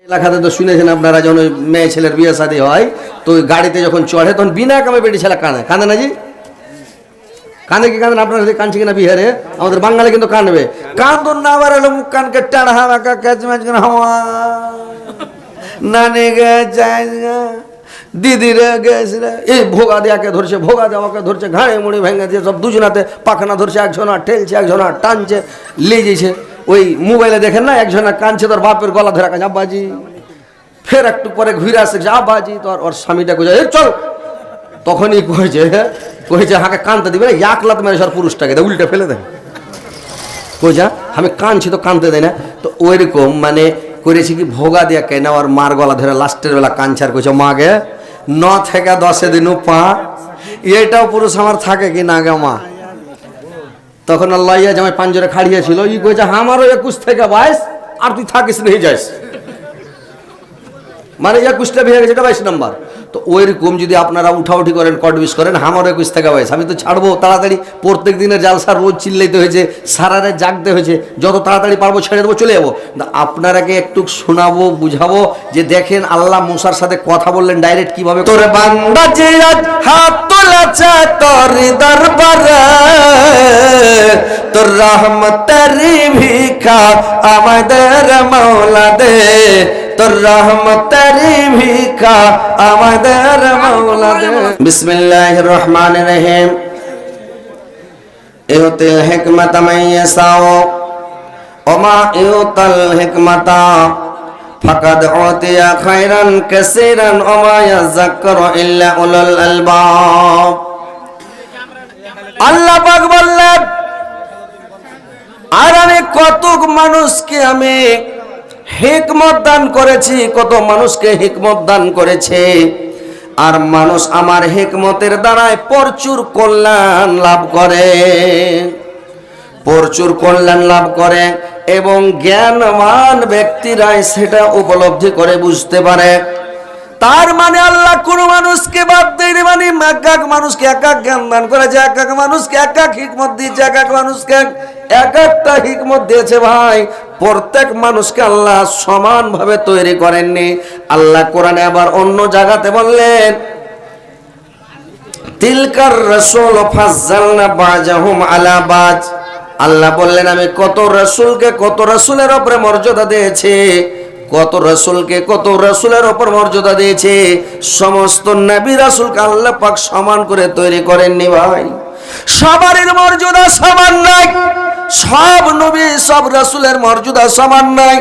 এলাকাতে তো শুনেছেন আপনারা, যখন ওই মেয়ে ছেলের বিয়ে শাদী হয় তো ওই গাড়িতে যখন চড়ে তখন বিনা কামে বেটি ছেলে কাঁদে, কাঁদে না জি? কাঁদে কি কাঁদেন আপনারা? কাঁদছে কিনা বিহারে? আমাদের বাঙালি কিন্তু কাঁদবে। কান্দুন না, আবার এলো মুখ কানকে টাড়া হাওয়া কাজ হাওয়া নানি গে যাই দিদিরে গেছে, এই ভোগা দেওয়াকে ধরছে, ভোগা দেওয়াকে ধরছে, ঘাড়ে মুড়ি ভেঙে দিয়ে সব দুজনাতে পাখানা ধরছে, একজনা ঠেলছে, একজনা টানছে, লে যেছে। ওই মোবাইলে দেখেন না, একজনা কানছে তোর বাপের গলা ধরা কাজ আব্বাজি, ফের একটু পরে ঘুরে আসছে আব্বাজি, তোর ওর স্বামীটা কোজা চল, তখনই কইছে হাঁকে কানতে দিবে না, এক লাত মেরে সর পুরুষটাকে উল্টে ফেলে দেয়, কোজা আমি কানছি তো কানতে দেয় না। তো ওইরকম মানে করেছি কি, ভোগা দিয়া কেনা ওর মার গলা ধরে লাস্টের বেলা কানছার কইছে মাগে 9 থেকে 10 দিনও পা, এটাও পুরুষ আমার থাকে কি না গে মা? তখন আল্লাহ জামাই পাঞ্জরে খাড়িয়েছিল, ই কইছে আমারও 21 থেকে 22, আর তুই থাকিস নেই যাইস, মানে 21টা বিয়ে গেছে, এটা 22 নম্বর। তো ওইরকম যদি আপনারা উঠাউঠি করেন, কটবিস করেন, আমারও 21 থেকে 22, আমি তো ছাড়বো তাড়াতাড়ি। প্রত্যেক দিনের জালসা রোজ চিল্লাইতে হয়েছে, সারা রাত জাগতে হয়েছে, যত তাড়াতাড়ি পারবো ছেড়ে দেবো, চলে যাবো। আপনারাকে একটু শোনাবো, বুঝাবো যে দেখেন আল্লাহ মুসার সাথে কথা বললেন ডাইরেক্ট কিভাবে। তোর বান্দা যে আজ হাত তোলাছে তোর দরবারে, তোর রহমতের ভিখা আমাদের মাওলা দে, তোর রহমতের ভিখা আমাদের মাওলা দে। বিসমিল্লাহির রহমানির রহিম। ইউতিল হিকমাতা মান ইয়াশাউ ওয়া মা ইউতাল হিকমাতা ফাকাদ উতিয়া খায়রান কাসীরান ওয়া মা ইয়াযাক্কারু ইল্লা উলুল আলবাব। আল্লাহ পাক বললেন, আর আমি কত মানুষকে আমি হিকমত দান করেছি, কত মানুষকে হিকমত দান করেছে, আর মানুষ আমার হিকমতের দ্বারায় প্রচুর কল্যাণ লাভ করে, প্রচুর কল্যাণ লাভ করে, এবং জ্ঞানবান ব্যক্তিরাই সেটা উপলব্ধি করে বুঝতে পারে। তার মানে আল্লাহ কোন মানুষকে বাদ দেয়নি, মানে এক এক মানুষকে এক এক জ্ঞান দান করেছে, এক এক মানুষকে এক এক হিকমত দিয়েছে, এক এক মানুষকে এক একটা হিকমত দিয়েছে। ভাই, প্রত্যেক মানুষকে আল্লাহ সমানভাবে তৈরি করেননি। আল্লাহ কোরআনে আবার অন্য জায়গাতে বললেন, তিলকার রাসূল ফাজ্জালনা বাজাহুম আলা বাজ। আল্লাহ বললেন আমি কত রাসূলকে কত রাসূলের উপরে মর্যাদা দিয়েছি, কত রাসূলকে কত রাসূলের উপর মর্যাদা দিয়েছে। সমস্ত নবী রাসূলকে আল্লাহ পাক সমান করে তৈরি করেননি। ভাই, সবারই মর্যাদা সমান নাই, সব নবী সব রাসূলের মর্যাদা সমান নাই।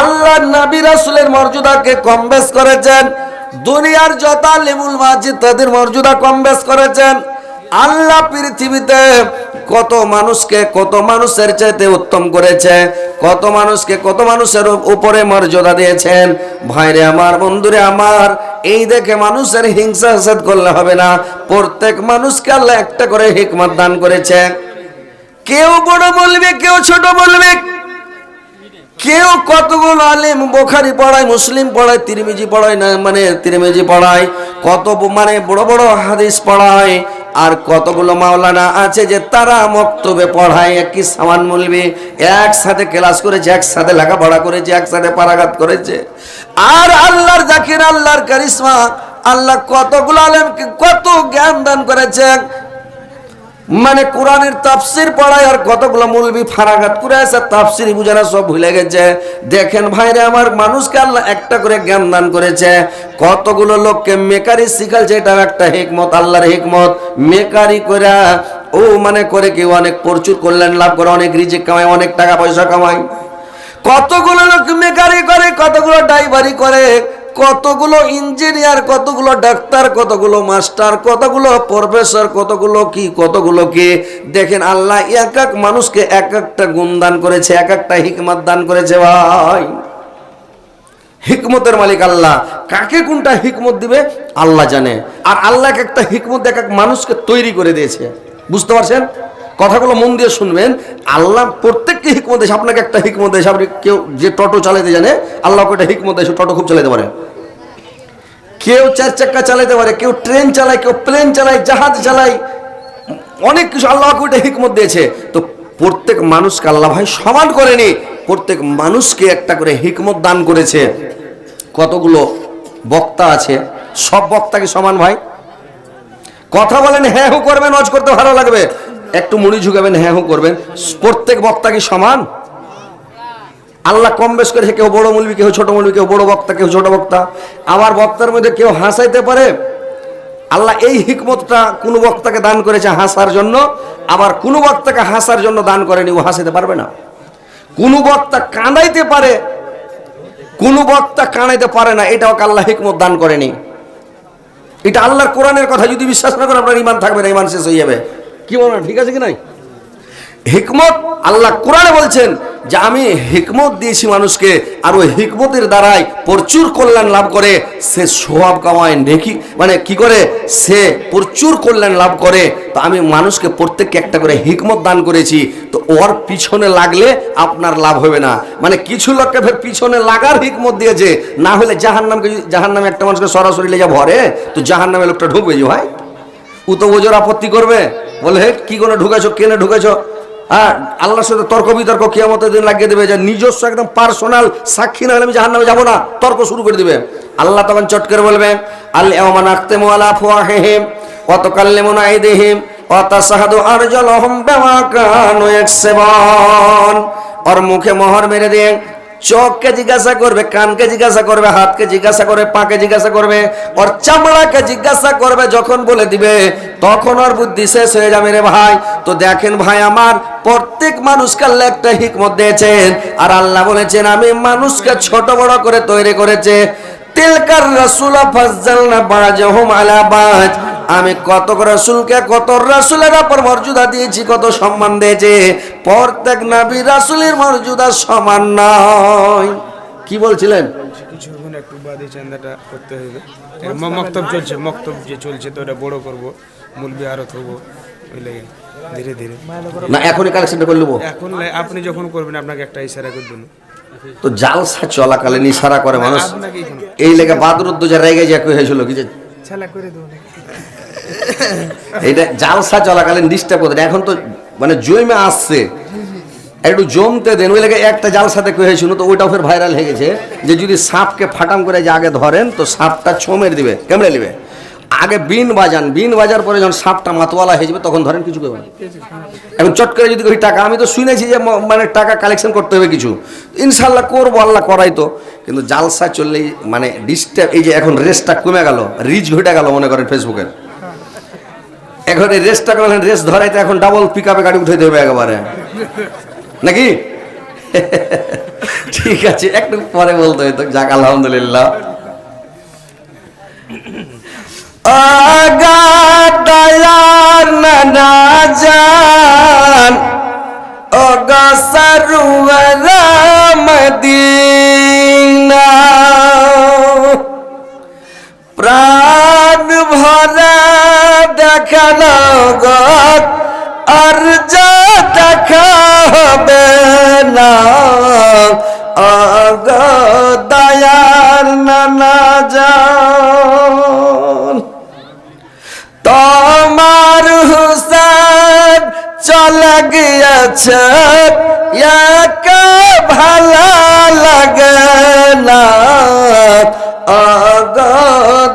আল্লাহ নবী রাসূলের মর্যাদাকে কম বেশ করেছেন, দুনিয়ার যত আলেমুল মাজিদ তাদের মর্যাদা কম বেশ করেছেন। আল্লাহ পৃথিবীতে কত মানুষকে কত মানুষের চাইতে উত্তম করেছে, কত মানুষকে কত মানুষের উপরে মর্যাদা দিয়েছেন। ভাইরে আমার, বন্ধুরে আমার, এই দেখে মানুষের হিংসা হাসাদ করলে হবে না। প্রত্যেক মানুষকে আল্লাহ একটা করে হিকমত দান করেছে। কেউ বড় বলবে, কেউ ছোট বলবে, কেউ কতগুলো আলেম বুখারী পড়ায়, মুসলিম পড়ায়, তিরমিজি পড়ায়, না মানে তিরমিজি পড়ায়, কত মানে বড় বড় হাদিস পড়ায়, আর কতগুলো মাওলানা আছে যে তারা মক্তবে পড়ায়, একই সামান মৌলবি, একসাথে ক্লাস করেছে, একসাথে লেখাপড়া করেছে, একসাথে পারাগাত করেছে। আর আল্লাহর জাকির, আল্লাহর কারিশমা, আল্লাহ কতগুলো আলেমকে কত জ্ঞান দান করেছে, মানে কোরআনের তাফসির পড়ায়, আর কতগুলো মৌলবি ফারাগাত করে আছে, তাফসিরই বুঝারা সব ভুলে গেছে। দেখেন ভাইরে আমার, মানুষকে আল্লাহ একটা করে জ্ঞান দান করেছে, কতগুলো লোককে মেকারি শিখালছে, এটা একটা হিকমত, আল্লাহর হিকমত। মেকারি করে ও মানে করে কেউ অনেক প্রচুর কল্যাণ লাভ করে, অনেক রিজিক কামায়, অনেক টাকা পয়সা কামায়। কতগুলো লোক মেকারি করে, কতগুলো ড্রাইভারি করে, কতগুলো ইঞ্জিনিয়ার, কতগুলো ডাক্তার, কতগুলো মাস্টার, কতগুলো প্রফেসর, কতগুলো কি কতগুলো কি। দেখেন আল্লাহ এক এক মানুষকে এক একটা গুণ দান করেছে, এক একটা হিকমত দান করেছে। ভাই, হিকমতের মালিক আল্লাহ, কাকে কোনটা হিকমত দিবে আল্লাহ জানে। আর আল্লাহ একটা হিকমত এক এক মানুষকে তৈরি করে দিয়েছে, বুঝতে পারছেন? কথাগুলো মন দিয়ে শুনবেন। আল্লাহ প্রত্যেককে হিকমত দেয়, আপনাকে একটা হিকমত দেয়। আপনি কেউ যে টোটো চালাতে জানে, আল্লাহকে একটা হিকমত দেয়, টোটো খুব চালাতে পারে। কেউ 4 চাক্কা চালাতে পারে, কেউ ট্রেন চালায়, কেউ প্লেন চালায়, জাহাজ চালায়, অনেক কিছু আল্লাহকে একটা হিকমত দিয়েছে। তো প্রত্যেক মানুষকে আল্লাহ ভাই সমান করেনি, প্রত্যেক মানুষকে একটা করে হিকমত দান করেছে। কতগুলো বক্তা আছে, সব বক্তা কি সমান ভাই? কথা বলেন, হ্যাঁ হু করবেন, ওয়াজ করতে ভালো লাগবে, একটু মুড়ি ঝুঁকাবেন, হ্যাঁ হু করবেন। প্রত্যেক বক্তা কি সমান? আল্লাহ কম বেশ করে, কেউ বড় মৌলবি, কেউ ছোট মৌলবি, কেউ বড় বক্তা, কেউ ছোট বক্তা। আবার বক্তার মধ্যে কেউ হাসাইতে পারে। আল্লাহ এই হিকমতটা কোন বক্তাকে দান করেছে হাসার জন্য, আবার কোন বক্তাকে হাসার জন্য দান করেনি, ও হাসাইতে পারবে না। কোন বক্তা কাঁদাইতে পারে, কোন বক্তা কাঁদাইতে পারে না, এটাও আল্লাহ হিকমত দান করেনি। এটা আল্লাহর কোরআনের কথা, যদি বিশ্বাস না করেন আপনার ঈমান থাকবে না, ঈমান শেষ হয়ে যাবে। কি মনে হয়, ঠিক আছে কি নাই? হিকমত আল্লাহ কোরআনে বলছেন যে আমি হিকমত দিয়েছি মানুষকে, আর ওই হিকমতের দ্বারাই প্রচুর কল্যাণ লাভ করে সে সওয়াব কামায়, নেকি মানে কি করে সে প্রচুর কল্যাণ লাভ করে। তো আমি মানুষকে প্রত্যেককে একটা করে হিকমত দান করেছি, তো ওর পিছনে লাগলে আপনার লাভ হবে না। মানে কিছু লোককে ফের পিছনে লাগার হিকমত দিয়েছে, না হলে জাহান্নামে একটা মানুষকে সরাসরি লেজা ভরে, তো জাহান্নামে লোকটা ঢুকবে যে ভাই, ও তো ওজোর আপত্তি করবে, বলে হে কি করে ঢুকেছো, কেনে ঢুকেছো। হ্যাঁ, আল্লাহর সাথে তর্ক বিতর্ক কিয়ামতের দিন লাগিয়ে দেবে, যে নিজস্ব একদম পার্সোনাল সাক্ষী না হলে আমি জাহান্নামে যাবো না, তর্ক শুরু করে দিবে। আল্লাহ তখন চট করে বলবে আল-ইয়াওমা নাখতিমু আলা আফওয়াহিহিম ওয়া তুকাল্লিমুনা আইদিহিম ওয়া তাশহাদু আরজুলুহুম বিমা কানু ইয়াকসিবুন। ওর মুখে মোহর মেরে দিয়ে চোখকে জিজ্ঞাসা করবে, কানকে জিজ্ঞাসা করবে, হাতকে জিজ্ঞাসা করবে, পাকে জিজ্ঞাসা করবে, ওর চামড়াকে জিজ্ঞাসা করবে। যখন বলে দিবে তখন ওর বুদ্ধি শেষ হয়ে যাবে রে ভাই। তো দেখেন ভাই আমার, প্রত্যেক মানুষকে আল্লাহ একটা হিকমত দিয়েছেন, আর আল্লাহ বলেছেন আমি মানুষকে ছোট বড় করে তৈরি করেছে। তিলকার রাসূল ফাজ্জালনা বা'জাহুম আলা বা'জ, আমি কত রাসূলকে কত রাসূলের উপর মর্যাদা দিয়েছি, কত সম্মান দিয়েছি। প্রত্যেক নবী রাসূলের মর্যাদা সমান নয়। কি বলছিলেন? কিছুক্ষণ একটু বাদে চান্দাটা করতে হবে, মক্তব যে চলছে, তো এটা বড় করবো, মুলবি আরত হবো, ওই লাগে ধীরে ধীরে না এখনই কালেকশনটা করে নেবো। এখন আপনি যখন করবেন আপনাকে একটা ইশারা করে দেবো। তো জালসা চলাকালীন ইশারা করে মানুষ, এই লেগে বাদরুদ্দ যা রেগে যা হয়েছিল কি যে ছালা করে দেবো। এইটা জালসা চলাকালীন ডিস্টার্ব করতেন, এখন তো মানে জমে আসছে, একটু জমতে দেন। ওই লেগে একটা জালসাতে হয়েছিল, তো ওইটাও ফের ভাইরাল হয়ে গেছে, যে যদি সাপকে ফাটাম করে যে আগে ধরেন তো সাপটা ছোমের দিবে, কেমনে দিবে, আগে বিন বাজান, বিন বাজার পরে যখন সাপটা মাতওয়ালা হয়ে যাবে তখন ধরেন, কিছু করবে না। এখন চট করে যদি ওই টাকা, আমি তো শুনেছি যে মানে টাকা কালেকশন করতে হবে কিছু, ইনশাল্লাহ করবো, আল্লাহ করাই তো। কিন্তু জালসা চললেই মানে ডিস্টার্ব, এই যে এখন রেসটা কমে গেল, রিচ ঘটে গেল মনে করেন ফেসবুকের, এখন এই রেসটা করেন, রেস ধরাইতে এখন ডাবল পিক আপে গাড়ি উঠে দেবে একেবারে, নাকি? ঠিক আছে, একটু পরে বলতে হইতো, যাক আলহামদুলিল্লাহ। দয়ার নানা জান ও গসরুয়ার মদিনা, প্রাণ ভরা দেখানো গো, আর যা দেখা হবে না, দয়ার নানা জান। তোমার হুসেন চলে গিয়েছে, একা ভালো লাগে না,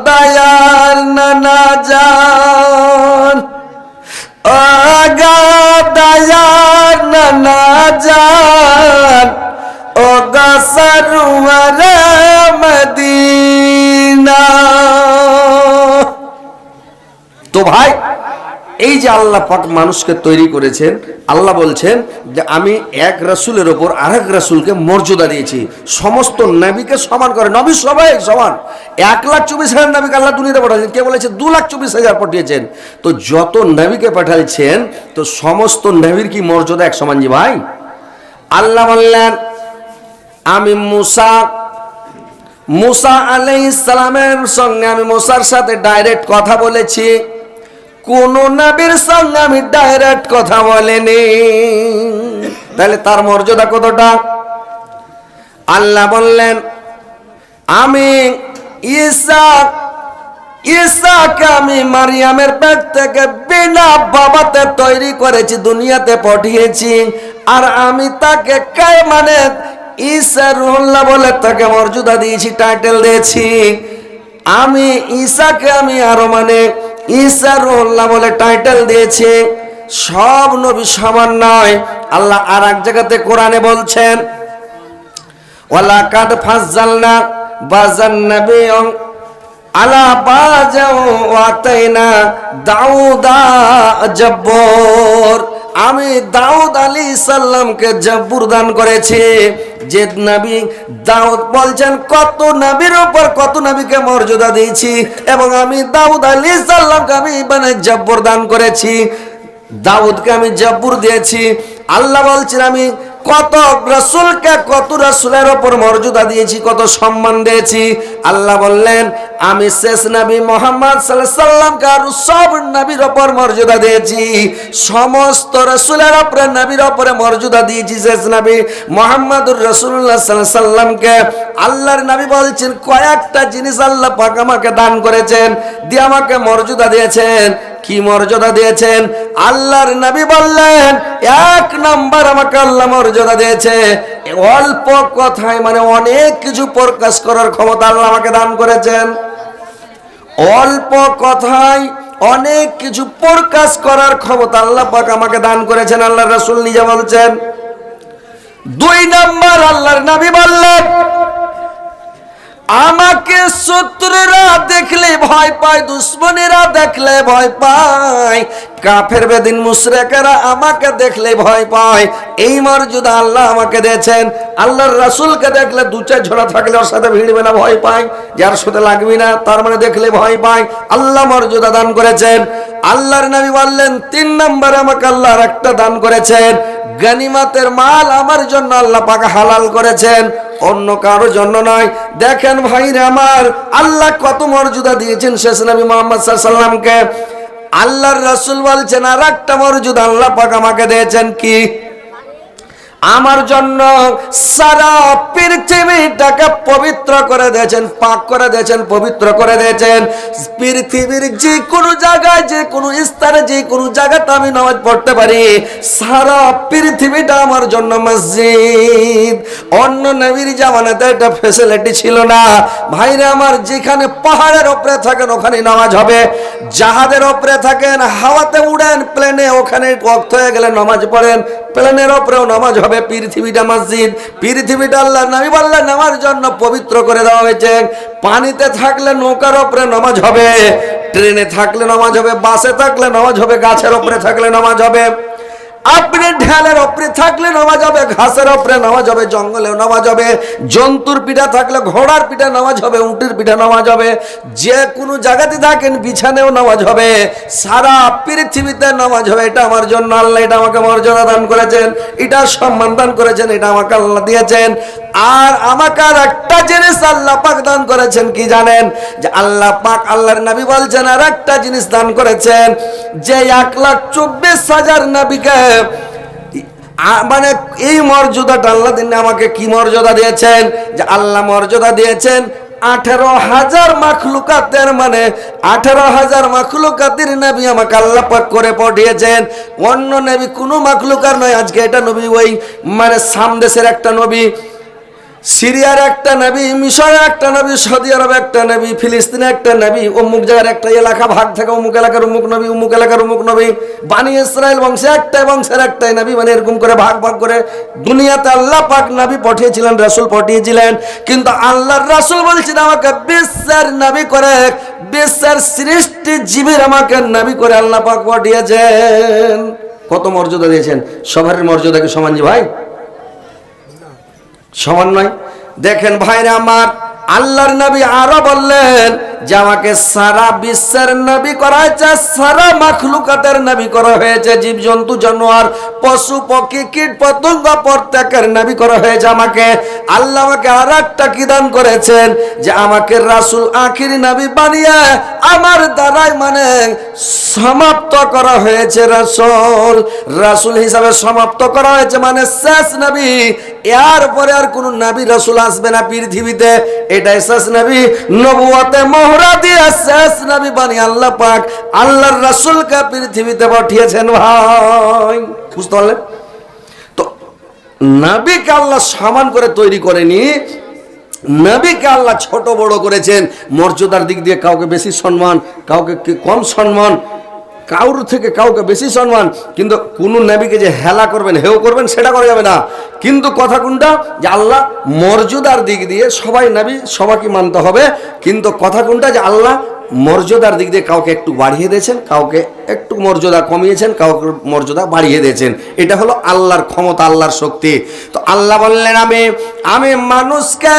দয়ার নানা জান, দয়ার নানা জান, ও গসরুয়ার মদিনা। তো ভাই, এই যে আল্লাহ পাক মানুষকে তৈরি করেছেন, আল্লাহ বলছেন যে আমি এক রাসূলের ওপর আরেক রাসূলকে মর্যাদা দিয়েছি, সমস্ত নবীকে সমান করে। নবী সবাই সমান, 1,24,000 নবীকে আল্লাহ দুনিয়াতে পাঠাচ্ছেন, কে বলেছে 2,24,000 পাঠিয়েছেন। তো যত নবীকে পাঠাচ্ছেন, তো সমস্ত নবীর কি মর্যাদা এক সমান? জি ভাই। আল্লাহ বললেন আমি মুসা আলাইহিস সালামের সঙ্গে, আমি মুসার সাথে ডাইরেক্ট কথা বলেছি, কোন নবীর সঙ্গে আমি ডাইরেক্ট কথা বলিনি। তাহলে তার মর্যাদা কতটা? আল্লাহ বললেন আমি ঈসাকে আমি মারিয়ামের পেট থেকে বিনা বাবাতে তৈরি করেছি, দুনিয়াতে পাঠিয়েছি, আর আমি তাকে ঈসা রুহুল্লাহ বলে তাকে মর্যাদা দিয়েছি, টাইটেল দিয়েছি। আমি ঈসাকে আমি আরো মানে ঈসা রুহুল্লাহ বলে টাইটেল দিয়েছি। সব নবী সমান নয়। আল্লাহ আর এক জায়গাতে কোরআনে বলছেন, ওয়ালাকাদ ফাজ্জালনা বাযান নাবিয়্যিন আলা বাযাও ওয়াতাইনা দাউদা জাব্বুর। আমি দাউদ আলাইহিস সালামকে জাব্বুর দান করেছি। যে নবী দাউদ বলছেন কত নবীর উপর কত নবীকে মর্যাদা দিয়েছি, এবং আমি দাউদ আলাইহিস সালামকে আমি মানে জাব্বুর দান করেছি। দাউদকে আমি জাব্বুর দিয়েছি। আল্লাহ বলছেন আমি কত রাসূলকে কত রাসূলের উপর মর্যাদা দিয়েছি, কত সম্মান দিয়েছি। আল্লাহ বললেন আমি শেষ নবী মুহাম্মদ সাল্লাল্লাহু আলাইহি সাল্লামকে আর সব নবীর উপর মর্যাদা দিয়েছি। সমস্ত রাসূলের উপরে নবীর উপরে মর্যাদা দিয়েছি। শেষ নবী মুহাম্মদুর রাসূলুল্লাহ সাল্লাল্লাহু আলাইহি সাল্লামকে আল্লাহর নবী বলছেন কয়েকটা জিনিস আল্লাহ পাক আমাকে দান করেছেন, দিয়ে আমাকে মর্যাদা দিয়েছেন। কি মর্যাদা দিয়েছেন? আল্লাহর নবী বললেন এক নাম্বার আমাকে আল্লাহ মর্যাদা দিয়েছে অল্প কথায় মানে অনেক কিছু প্রকাশ করার ক্ষমতা আল্লাহ আমাকে দান করেছেন। অল্প কথায় অনেক কিছু প্রকাশ করার ক্ষমতা আল্লাহ পাক আমাকে দান করেছেন, আল্লাহর রাসূল নিজে বলছেন। দুই নাম্বার আল্লাহর নবী বললেন আমাকে শত্রুরা দেখলে ভয় পায়, দুশ্মনেরা দেখলে ভয় পায়, কাফের বেদিন মুশরিকেরা আমাকে দেখলে ভয় পায়। এই মর্যাদা আল্লাহ আমাকে দিয়েছেন। আল্লাহর রাসূলকে দেখলে দু চার ঝোড়া থাকলে ওর সাথে ভিড়বে না, ভয় পায়। যার সাথে লাগবে না তার মানে দেখলে ভয় পায়। আল্লাহ মর্যাদা দান করেছেন। আল্লাহর নবী বললেন তিন নম্বর আমাকে আল্লাহ আরেকটা দান করেছেন, গনিমতের মাল আমার জন্য আল্লাহ পাক হালাল করেছেন, অন্য কারোর জন্য নয়। দেখেন ভাইরা আমার, আল্লাহ কত মর্যাদা দিয়েছেন শেষ নবী মুহাম্মদ সাল্লাল্লাহু আলাইহি সাল্লামকে। আল্লাহর রাসূল বলছেন আর একটা মর্যাদা আল্লাহ পাক আমাকে দিয়েছেন কি? আমার জন্য সারা পৃথিবীটাকে পবিত্র করে দিয়েছেন, পাক করে দিয়েছেন, পবিত্র করে দিয়েছেন। পৃথিবীর যে কোনো জায়গায় যে কোনো স্থানে যে কোনো জায়গাতে আমি নামাজ পড়তে পারি, সারা পৃথিবীটা আমার জন্য মসজিদ। অন্য নবীর জামানাতে এটা ফ্যাসিলিটি ছিল না। ভাইরা আমার, যেখানে পাহাড়ের উপরে থাকেন ওখানে নামাজ হবে, জাহাজের উপরে থাকেন, হাওয়াতে উড়েন, প্লেনে ওখানে ওয়াক্ত হয়ে গেলে নামাজ পড়েন, প্লেনের উপরেও নামাজ হবে। পৃথিবীটা মসজিদ, পৃথিবীটা আল্লাহ নবী বললেন আমার জন্য পবিত্র করে দেওয়া হয়েছে। পানিতে থাকলে নৌকার উপরে নামাজ হবে, ট্রেনে থাকলে নামাজ হবে, বাসে থাকলে নামাজ হবে, গাছের উপরে থাকলে নামাজ হবে, আপনি ঢালের উপরে থাকলে নামাজ হবে, ঘাসের উপরে নামাজ হবে, জঙ্গলেও নামাজ হবে, জন্তুর পিঠা থাকলে ঘোড়ার পিঠা নামাজ হবে, উটের পিঠা নামাজ হবে, যে কোনো জায়গাতে থাকেন বিছানেও নামাজ হবে, সারা পৃথিবীতে নামাজ হবে। এটা আমার জন্য আল্লাহ, এটা আমাকে মর্যাদা দান করেছেন, এটা সম্মান দান করেছেন, এটা আমাকে আল্লাহ দিয়েছেন। আর আমাকে আর একটা জিনিস আল্লাহ পাক দান করেছেন কি জানেন? যে আল্লাহ পাক আল্লাহর নবী বলছেন আর একটা জিনিস দান করেছেন, যে 1,24,000 নবীকে মানে এই মর্যাদাটা আল্লাহ দিন আমাকে কি মর্যাদা দিয়েছেন? যে আল্লাহ মর্যাদা দিয়েছেন 18,000 মাখলুকাতের মানে 18,000 মাখলুকাতের নবী আমাকে আল্লাহ পাক করে পাঠিয়েছেন। অন্য নবী কোনো মাখলুকার নয়। আজকে এটা নবী ওই মানে সামদেশের একটা নবী, সিরিয়ার একটা নবী, মিশরের একটা নবী, সৌদি আরব একটা নবী, ফিলিস্তিনে একটা নবী, অমুক জায়গার একটা এলাকা ভাগ থাকে, অমুক এলাকার অমুক নবী, অমুক এলাকার অমুক নবী, বানি ইসরায়েল বংশে একটাই বংশের একটাই নবী, মানে এরকম করে ভাগ ভাগ করে দুনিয়াতে আল্লাহ পাক নবী পাঠিয়েছিলেন, রাসূল পাঠিয়েছিলেন। কিন্তু আল্লাহর রাসূল বলছেন আমাকে বিশ্বের নবী করে, বিশ্বের সৃষ্টি জীবের আমাকে নবী করে আল্লাহ পাক পাঠিয়েছেন। কত মর্যাদা দিয়েছেন। সবার মর্যাদা কি সমান? জি ভাই, সমান নয়। দেখেন ভাইরা আমার, আল্লাহর নবী আরো বললেন যে আমাকে সারা বিশ্বের নবী করা হয়েছে, সারা মাখলুকাতের নবী করা হয়েছে, জীবজন্তু জানোয়ার পশু পক্ষী কীট পতঙ্গ প্রত্যেকের নবী করা হয়েছে। আমাকে আল্লাহ আমাকে আর একটা কি দান করেছেন? যে আমাকে রাসূল আখিরি নবী বানিয়ে আমার দ্বারাই মানে সমাপ্ত করা হয়েছে। রাসূল হিসাবে সমাপ্ত করা হয়েছে, মানে শেষ নবী। এরপরে আর কোন নবী রাসূল আসবে না পৃথিবীতে, এটাই শেষ নবী। নবুয়তে মোহরা দিয়ে শেষ নবী বানিয়ে আল্লাহ পাক আল্লাহর রাসূলকে পৃথিবীতে পাঠিয়েছেন। ভাই বুঝতে পারলেন তো? নবীকে আল্লাহ সমান করে তৈরি করেনি, নবীকে আল্লাহ ছোট বড় করেছেন। মর্যাদার দিক দিয়ে কাউকে বেশি সম্মান, কাউকে কম সম্মান, কাউর থেকে কাউকে বেশি সম্মান। কিন্তু কোন নবীকে যে হেলা করবেন, হেও করবেন, সেটা করা যাবে না। কিন্তু কথা কোনটা, যে আল্লাহ মর্যাদার দিক দিয়ে সবাই নবী, সবাইকে মানতে হবে। কিন্তু কথা কোনটা, যে আল্লাহ মর্যাদার দিক দিয়ে কাউকে একটু বাড়িয়ে দিয়েছেন, কাউকে একটু মর্যাদা কমিয়েছেন, কাউকে মর্যাদা বাড়িয়ে দিয়েছেন। এটা হলো আল্লাহর ক্ষমতা, আল্লাহর শক্তি। তো আল্লাহ বললেন, আমি মানুষকে